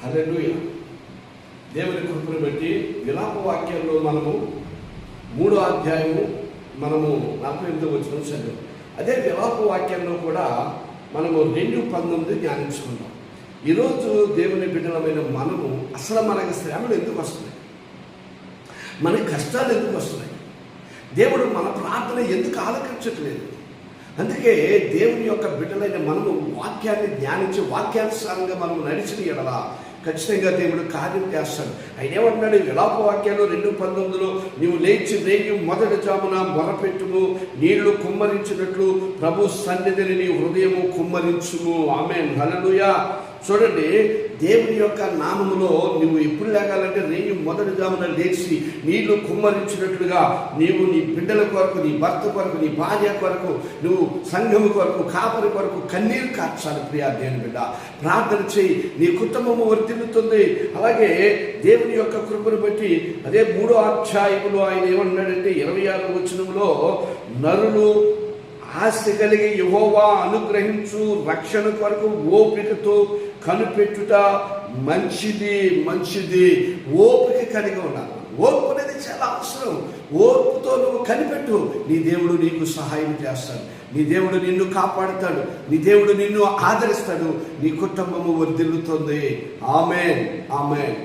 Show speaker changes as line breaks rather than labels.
హల్లెలూయా. దేవుని కృపను బట్టి విలాప వాక్యంలో మనము 3వ అధ్యాయము మనము 48వ వచనం చదివాం. అదే విలాప వాక్యంలో కూడా మనము 2:19 ధ్యానించుకుందాం. ఈరోజు దేవుని బిడ్డలమైన మనము అసలు మనకి శ్రమలు ఎందుకు వస్తున్నాయి, మనకి కష్టాలు ఎందుకు వస్తున్నాయి, దేవుడు మన ప్రార్థన ఎందుకు ఆలకించట్లేదు? అందుకే దేవుని యొక్క బిడ్డలైన మనము వాక్యాన్ని ధ్యానించి వాక్యానుసారంగా మనం నడిచిన ఎడల ఖచ్చితంగా దేవుడు కార్యం చేస్తాడు. ఆయన ఏమంటున్నాడు విలాప వాక్యాలు 2:19, నీవు లేచి రేగి మొదటి జామున మొరపెట్టుము, నీళ్లు కుమ్మరించినట్లు ప్రభు సన్నిధిని నీ హృదయము కుమ్మరించుము. ఆమేన్, హల్లెలూయా. చూడండి, దేవుని యొక్క నామములో నువ్వు ఎప్పుడు లేగాలంటే రేయి మొదటి జామున లేచి నీళ్లు కుమ్మరించినట్లుగా నీవు నీ బిడ్డల కొరకు, నీ భర్త కొరకు, నీ భార్య కొరకు, నువ్వు సంఘము కొరకు, కాపరి కొరకు కన్నీరు కార్చాలి. ప్రియా దేవుని బిడ్డ, ప్రార్థన చేయి, నీ కుటుంబము వర్ధిల్లుతుంది. అలాగే దేవుని యొక్క కృపను బట్టి అదే 3వ అధ్యాయములో ఆయన ఏమన్నాడంటే 26వ వచనంలో, నరులు ఆశ కలిగి యెహోవా అనుగ్రహించు రక్షణ కొరకు ఓపికతో కనిపెట్టుట మంచిది మంచిది. ఓపిక కలిగి ఉన్నాను. ఓర్పు అనేది చాలా అవసరం. ఓర్పుతో నువ్వు కనిపెట్టు, నీ దేవుడు నీకు సహాయం చేస్తాడు, నీ దేవుడు నిన్ను కాపాడుతాడు, నీ దేవుడు నిన్ను ఆదరిస్తాడు, నీ కుటుంబము వర్ధిల్లుతుంది. ఆమేన్, ఆమేన్.